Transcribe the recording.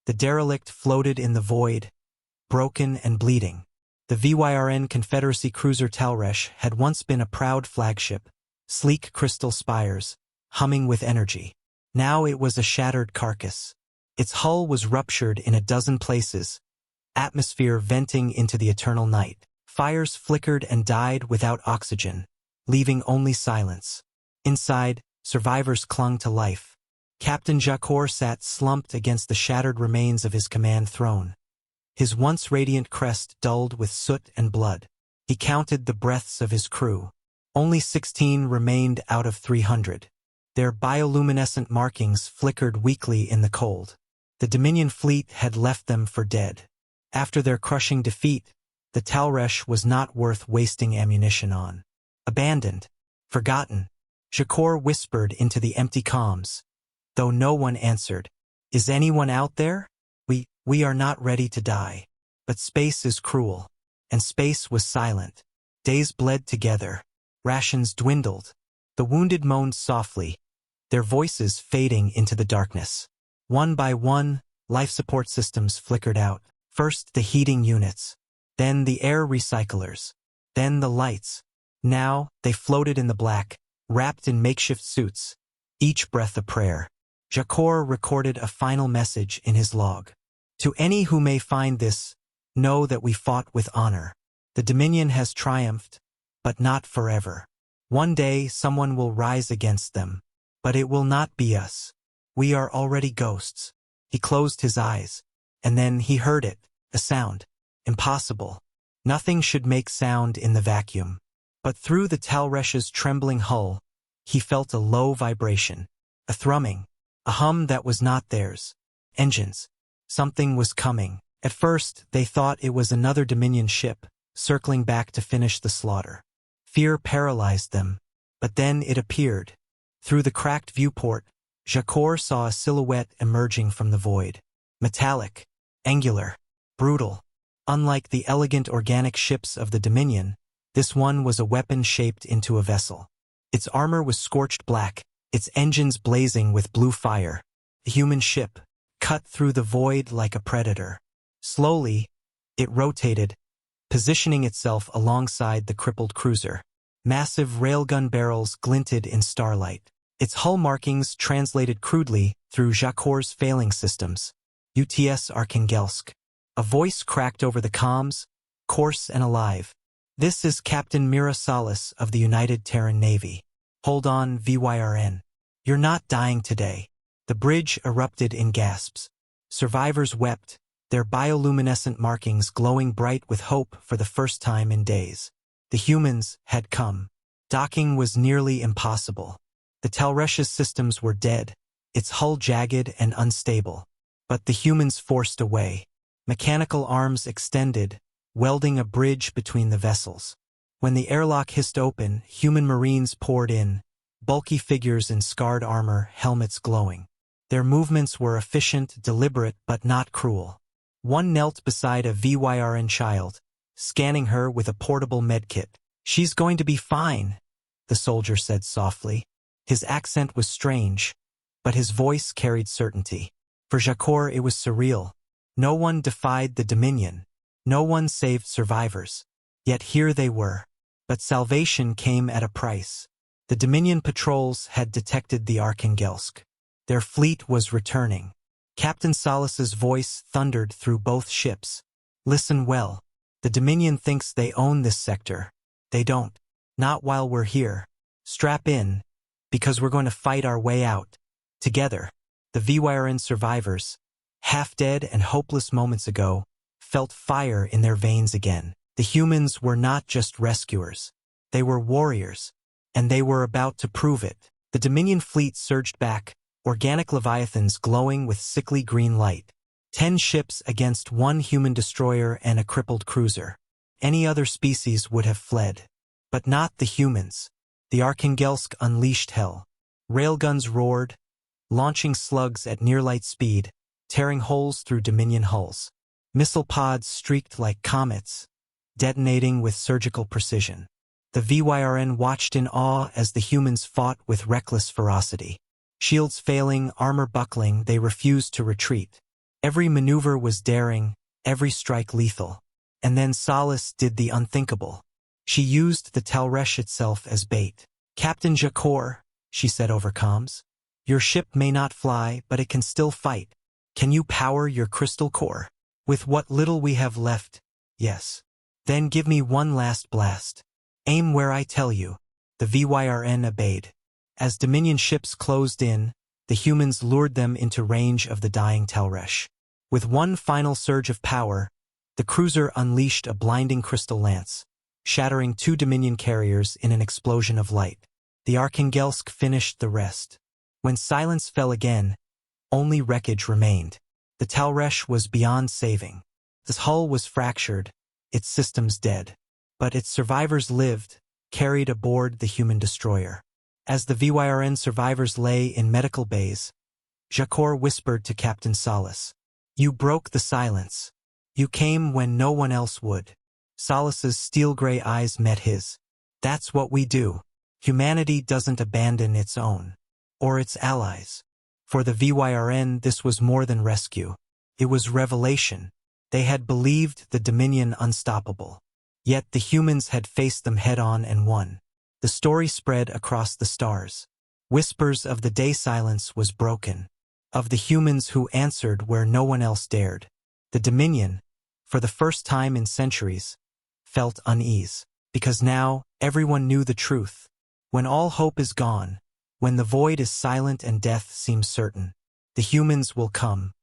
The derelict floated in the void, broken and bleeding. The VYRN Confederacy cruiser Talresh had once been a proud flagship, sleek crystal spires, humming with energy. Now it was a shattered carcass. Its hull was ruptured in a dozen places, atmosphere venting into the eternal night. Fires flickered and died without oxygen, leaving only silence. Inside, survivors clung to life. Captain Jacor sat slumped against the shattered remains of his command throne. His once radiant crest dulled with soot and blood. He counted the breaths of his crew. Only 16 remained out of 300. Their bioluminescent markings flickered weakly in the cold. The Dominion fleet had left them for dead. After their crushing defeat, the Talresh was not worth wasting ammunition on. Abandoned. Forgotten. Jacor whispered into the empty comms, though no one answered. Is anyone out there? We are not ready to die. But space is cruel. And space was silent. Days bled together. Rations dwindled. The wounded moaned softly, their voices fading into the darkness. One by one, life support systems flickered out. First the heating units, then the air recyclers, then the lights. Now, they floated in the black, wrapped in makeshift suits, each breath a prayer. Jacor recorded a final message in his log. To any who may find this, know that we fought with honor. The Dominion has triumphed, but not forever. One day someone will rise against them, but it will not be us. We are already ghosts. He closed his eyes, and then he heard it, a sound. Impossible. Nothing should make sound in the vacuum. But through the Talresh's trembling hull, he felt a low vibration, a thrumming, a hum that was not theirs. Engines. Something was coming. At first, they thought it was another Dominion ship, circling back to finish the slaughter. Fear paralyzed them, but then it appeared. Through the cracked viewport, Jacor saw a silhouette emerging from the void. Metallic, angular, brutal. Unlike the elegant organic ships of the Dominion, this one was a weapon shaped into a vessel. Its armor was scorched black, its engines blazing with blue fire. The human ship, cut through the void like a predator. Slowly, it rotated, positioning itself alongside the crippled cruiser. Massive railgun barrels glinted in starlight. Its hull markings translated crudely through Jacor's failing systems. UTS Arkhangelsk. A voice cracked over the comms, coarse and alive. This is Captain Mira Salas of the United Terran Navy. Hold on, VYRN. You're not dying today. The bridge erupted in gasps. Survivors wept, their bioluminescent markings glowing bright with hope for the first time in days. The humans had come. Docking was nearly impossible. The Talresh's systems were dead, its hull jagged and unstable. But the humans forced away. Mechanical arms extended, welding a bridge between the vessels. When the airlock hissed open, human marines poured in, bulky figures in scarred armor, helmets glowing. Their movements were efficient, deliberate, but not cruel. One knelt beside a VYRN child, scanning her with a portable medkit. She's going to be fine, the soldier said softly. His accent was strange, but his voice carried certainty. For Jacor it was surreal. No one defied the Dominion. No one saved survivors. Yet here they were. But salvation came at a price. The Dominion patrols had detected the Arkhangelsk. Their fleet was returning. Captain Salas's voice thundered through both ships. Listen well. The Dominion thinks they own this sector. They don't. Not while we're here. Strap in, because we're going to fight our way out. Together. The VYRN survivors, half dead and hopeless moments ago, felt fire in their veins again. The humans were not just rescuers. They were warriors. And they were about to prove it. The Dominion fleet surged back, organic leviathans glowing with sickly green light. 10 ships against 1 human destroyer and a crippled cruiser. Any other species would have fled. But not the humans. The Arkhangelsk unleashed hell. Railguns roared, launching slugs at near-light speed, tearing holes through Dominion hulls. Missile pods streaked like comets, detonating with surgical precision. The VYRN watched in awe as the humans fought with reckless ferocity. Shields failing, armor buckling, they refused to retreat. Every maneuver was daring, every strike lethal. And then Solace did the unthinkable. She used the Talresh itself as bait. "Captain Jakor," she said over comms, "your ship may not fly, but it can still fight. Can you power your crystal core? With what little we have left, yes. Then give me one last blast. Aim where I tell you." The VYRN obeyed. As Dominion ships closed in, the humans lured them into range of the dying Talresh. With one final surge of power, the cruiser unleashed a blinding crystal lance, shattering 2 Dominion carriers in an explosion of light. The Arkhangelsk finished the rest. When silence fell again, only wreckage remained. The Talresh was beyond saving. Its hull was fractured, its systems dead. But its survivors lived, carried aboard the human destroyer. As the VYRN survivors lay in medical bays, Jakor whispered to Captain Solace, "You broke the silence. You came when no one else would." Solace's steel-gray eyes met his. "That's what we do. Humanity doesn't abandon its own. Or its allies." For the VYRN, this was more than rescue. It was revelation. They had believed the Dominion unstoppable. Yet the humans had faced them head-on and won. The story spread across the stars. Whispers of the day silence was broken. Of the humans who answered where no one else dared. The Dominion, for the first time in centuries, felt unease. Because now, everyone knew the truth. When all hope is gone, when the void is silent and death seems certain, the humans will come,